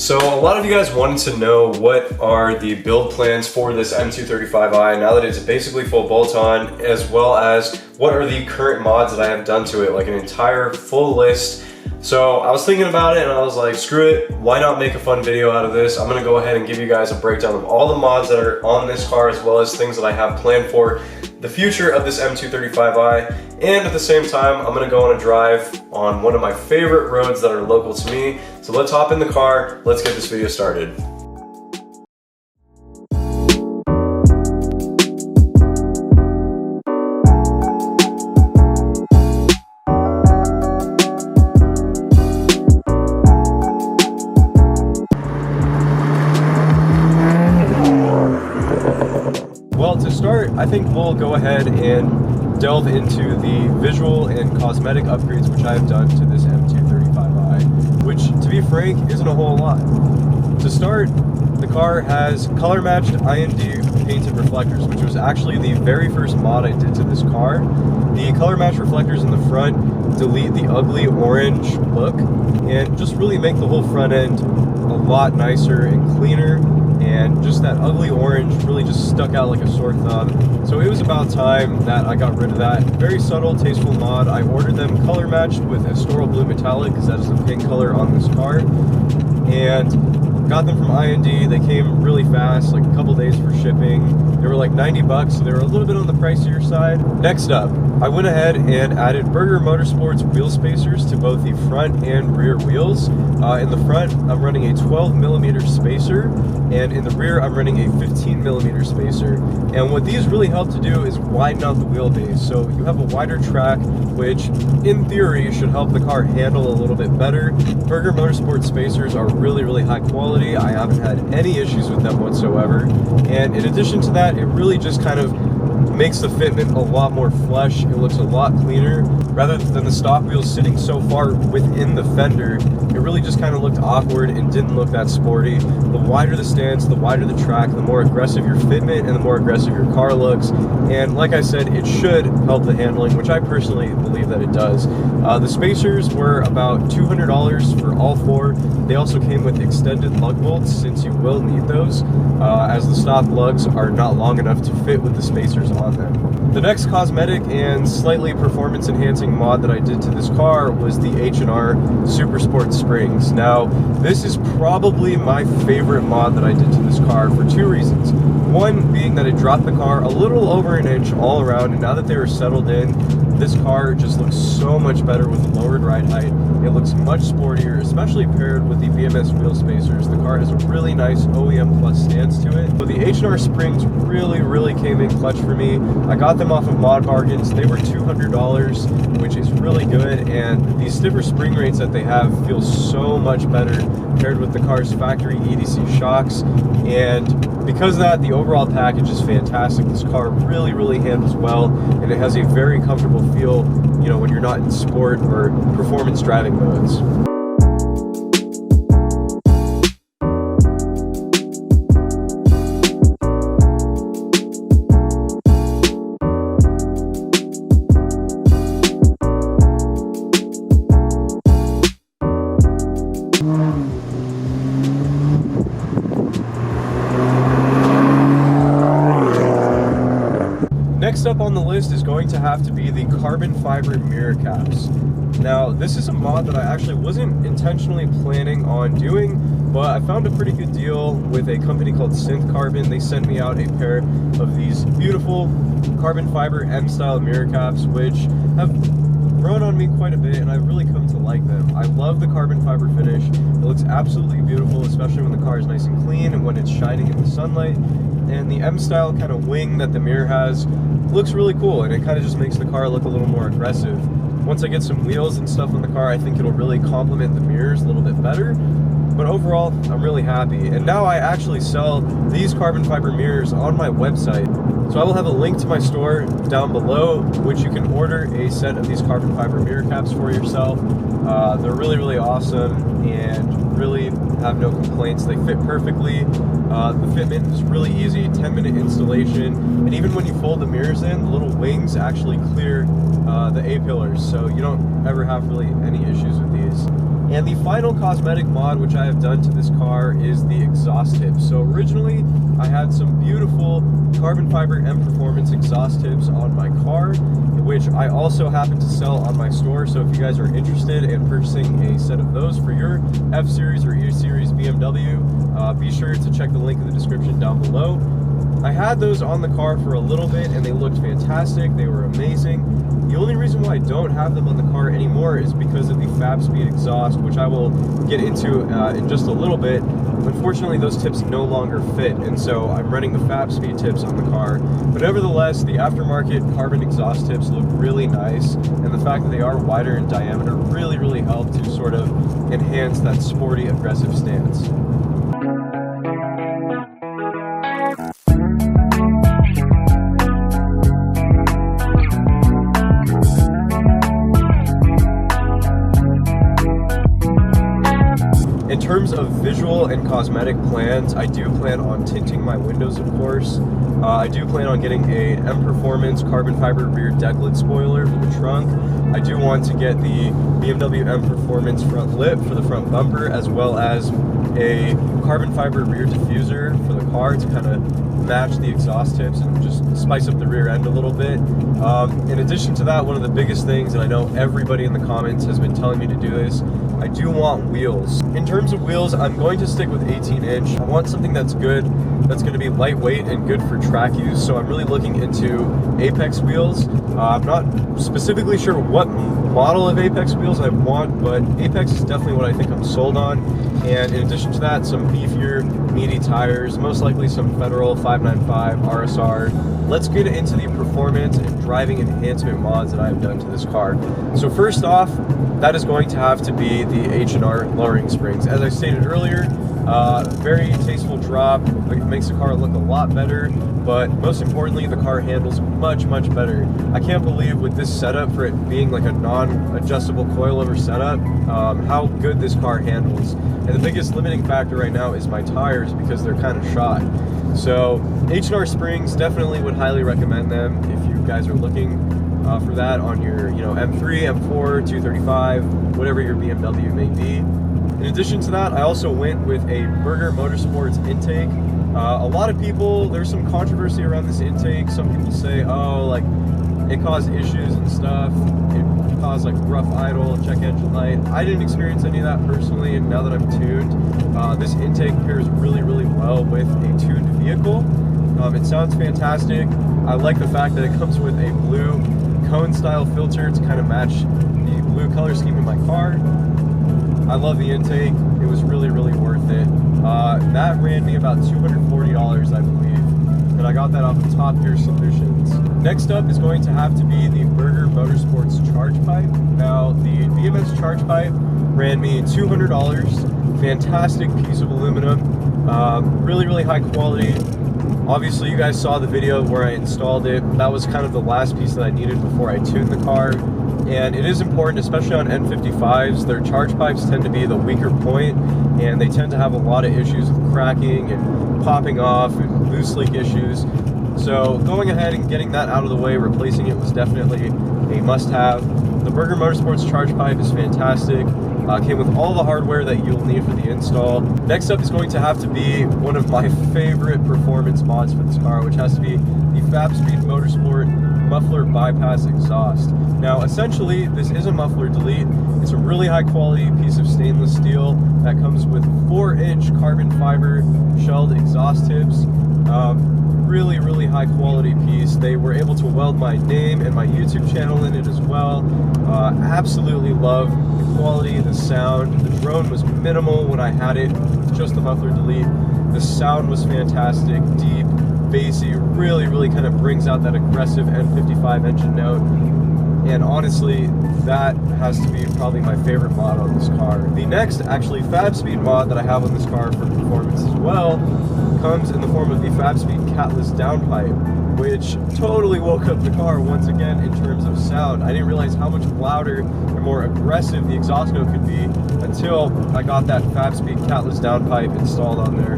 So a lot of you guys wanted to know what are the build plans for this M235i now that it's basically full bolt-on, as well as what are the current mods that I have done to it, like an entire full list. So I was thinking about it and I was like, screw it, why not make a fun video out of this? I'm gonna go ahead and give you guys a breakdown of all the mods that are on this car, as well as things that I have planned for the future of this M235i. And at the same time, I'm gonna go on a drive on one of my favorite roads that are local to me. So let's hop in the car, let's get this video started. Well, to start, I think we'll go ahead and delve into the visual and cosmetic upgrades which I have done to this M235i, which, to be frank, isn't a whole lot. To start, the car has color-matched IND painted reflectors, which was actually the very first mod I did to this car. The color-matched reflectors in the front delete the ugly orange look and just really make the whole front end a lot nicer and cleaner. And just that ugly orange really just stuck out like a sore thumb. So it was about time that I got rid of that. Very subtle, tasteful mod. I ordered them color matched with Astoral Blue Metallic, because that is the paint color on this car. And got them from IND. They came really fast, like a couple days for shipping. They were like 90 bucks, so they were a little bit on the pricier side. Next up, I went ahead and added Burger Motorsports wheel spacers to both the front and rear wheels. In the front, I'm running a 12mm spacer, and in the rear, I'm running a 15mm spacer. And what these really help to do is widen out the wheelbase. So you have a wider track, which in theory should help the car handle a little bit better. Burger Motorsports spacers are really, really high quality. I haven't had any issues with them whatsoever. And in addition to that, it really just kind of makes the fitment a lot more flush. It looks a lot cleaner. Rather than the stock wheels sitting so far within the fender, it really just kind of looked awkward and didn't look that sporty. The wider the stance, the wider the track, the more aggressive your fitment and the more aggressive your car looks. And like I said, it should help the handling, which I personally believe that it does. The spacers were about $200 for all four. They also came with extended lug bolts, since you will need those, as the stock lugs are not long enough to fit with the spacers on them. The next cosmetic and slightly performance enhancing mod that I did to this car was the H&R Super Sport springs. Now, this is probably my favorite mod that I did to this car for two reasons. One being that it dropped the car a little over an inch all around, and now that they were settled in, this car just looks so much better with lowered ride height. It looks much sportier, especially paired with the BMS wheel spacers. The car has a really nice OEM plus stance to it. But the H&R springs really came in clutch for me. I got them off of Mod Bargains. They were $200, which is really good, and the stiffer spring rates that they have feel so much better paired with the car's factory EDC shocks. And because of that, the overall package is fantastic. This car really handles well, and it has a very comfortable feel, you know, when you're not in sport or performance driving modes. Next up on the list is going to have to be the carbon fiber mirror caps. Now, this is a mod that I actually wasn't intentionally planning on doing, but I found a pretty good deal with a company called Synth Carbon. They sent me out a pair of these beautiful carbon fiber M-style mirror caps, which have grown on me quite a bit, and I've really come to like them. I love the carbon fiber finish. It looks absolutely beautiful, especially when the car is nice and clean and when it's shining in the sunlight. And the M-style kind of wing that the mirror has looks really cool, and it kind of just makes the car look a little more aggressive. Once I get some wheels and stuff on the car, I think it'll really complement the mirrors a little bit better. But overall, I'm really happy. And now I actually sell these carbon fiber mirrors on my website. So I will have a link to my store down below, which you can order a set of these carbon fiber mirror caps for yourself. They're really awesome and really have no complaints. They fit perfectly. The fitment is really easy, 10-minute installation. And even when you fold the mirrors in, the little wings actually clear the A-pillars. So you don't ever have really any issues with these. And the final cosmetic mod which I have done to this car is the exhaust tips. So originally I had some beautiful carbon fiber M Performance exhaust tips on my car, which I also happen to sell on my store. So if you guys are interested in purchasing a set of those for your F-Series or E-Series BMW, be sure to check the link in the description down below. I had those on the car for a little bit and they looked fantastic. They were amazing. The only reason why I don't have them on the car anymore is because of the FabSpeed exhaust, which I will get into in just a little bit. Unfortunately, those tips no longer fit, and so I'm running the FabSpeed tips on the car. But nevertheless, the aftermarket carbon exhaust tips look really nice, and the fact that they are wider in diameter really help to sort of enhance that sporty, aggressive stance. In terms of visual and cosmetic plans, I do plan on tinting my windows, of course. I do plan on getting a M Performance carbon fiber rear deck lid spoiler for the trunk. I do want to get the BMW M Performance front lip for the front bumper, as well as a carbon fiber rear diffuser for the car to kind of match the exhaust tips and just spice up the rear end a little bit. In addition to that, one of the biggest things, and I know everybody in the comments has been telling me to do this, I do want wheels. In terms of wheels, I'm going to stick with 18-inch. I want something that's good, that's going to be lightweight and good for track use, so I'm really looking into Apex wheels. I'm not specifically sure what model of Apex wheels I want, but Apex is definitely what I think I'm sold on. And in addition to that, some beefier, meaty tires, most likely some Federal 595 RSR. Let's get into the performance and driving enhancement mods that I have done to this car. So first off, that is going to have to be the H&R lowering springs. As I stated earlier, very tasteful drop. It makes the car look a lot better, but most importantly, the car handles much better. I can't believe with this setup, for it being like a non-adjustable coilover setup, how good this car handles. And the biggest limiting factor right now is my tires, because they're kind of shot. So H&R springs, definitely would highly recommend them if you guys are looking for that on your M3, M4, 235, whatever your BMW may be. In addition to that, I also went with a Berger Motorsports intake. A lot of people, there's some controversy around this intake. Some people say, oh, like, it caused issues and stuff. It caused like rough idle, check engine light. I didn't experience any of that personally, and now that I'm tuned, this intake pairs really well with a tuned vehicle. It sounds fantastic. I like the fact that it comes with a blue cone style filter to kind of match the blue color scheme in my car. I love the intake. It was really worth it. That ran me about $240, I believe, and I got that off of Top Gear Solutions. Next up is going to have to be the Berger Motorsports charge pipe. Now, the BMS charge pipe ran me $200. Fantastic piece of aluminum, really high quality. Obviously, you guys saw the video where I installed it. That was kind of the last piece that I needed before I tuned the car. And it is important, especially on N55s, their charge pipes tend to be the weaker point, and they tend to have a lot of issues with cracking and popping off and loose leak issues. So going ahead and getting that out of the way, replacing it was definitely a must-have. The Berger Motorsports charge pipe is fantastic. Came with all the hardware that you'll need for the install. Next up is going to have to be one of my favorite performance mods for this car, which has to be the FabSpeed Motorsport muffler bypass exhaust. Now, essentially, this is a muffler delete. It's a really high quality piece of stainless steel that comes with 4-inch carbon fiber shelled exhaust tips. Really high quality piece. They were able to weld my name and my YouTube channel in it as well. Absolutely love the quality, the sound. The drone was minimal when I had it with just the muffler delete. The sound was fantastic, deep, bassy, really kind of brings out that aggressive N55 engine note. And honestly, that has to be probably my favorite mod on this car. The next, actually, FabSpeed mod that I have on this car for performance as well comes in the form of the FabSpeed catless downpipe, which totally woke up the car once again in terms of sound. I didn't realize how much louder and more aggressive the exhaust note could be until I got that FabSpeed catless downpipe installed on there.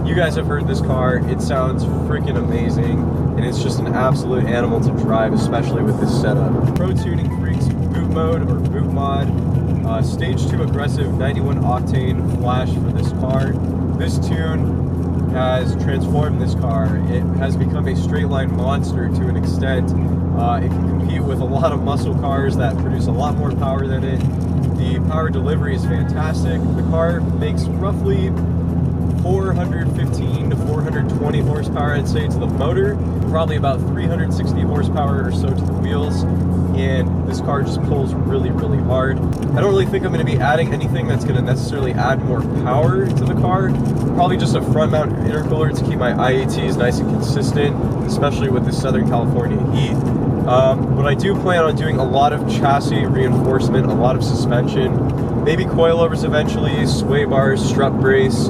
You heard this car, it sounds freaking amazing, and it's just an absolute animal to drive, especially with this setup. Pro Tuning Freaks boot mode or boot mod, stage 2 aggressive 91 octane flash for this car. This tune has transformed this car. It has become a straight line monster to an extent. It can compete with a lot of muscle cars that produce a lot more power than it. The power delivery is fantastic. The car makes roughly 415 to 420 horsepower, I'd say, to the motor, probably about 360 horsepower or so to the wheels, and this car just pulls really, really hard. I don't really think I'm going to be adding anything that's going to necessarily add more power to the car. Probably just a front mount intercooler to keep my IATs nice and consistent, especially with the Southern California heat. But I do plan on doing a lot of chassis reinforcement, a lot of suspension, maybe coilovers eventually, sway bars, strut brace,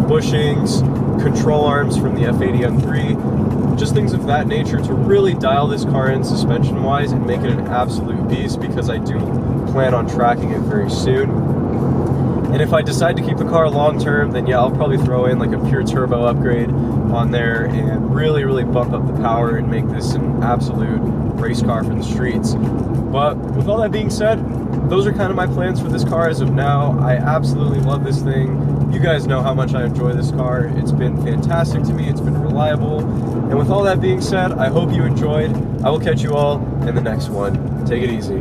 bushings, control arms from the F80 M3, just things of that nature to really dial this car in suspension wise and make it an absolute beast, because I do plan on tracking it very soon. And if I decide to keep the car long term, then yeah, I'll probably throw in like a pure turbo upgrade on there and really, really bump up the power and make this an absolute race car for the streets. But with all that being said, those are kind of my plans for this car as of now. I absolutely love this thing. You guys know how much I enjoy this car. It's been fantastic to me. It's been reliable. And with all that being said, I hope you enjoyed. I will catch you all in the next one. Take it easy.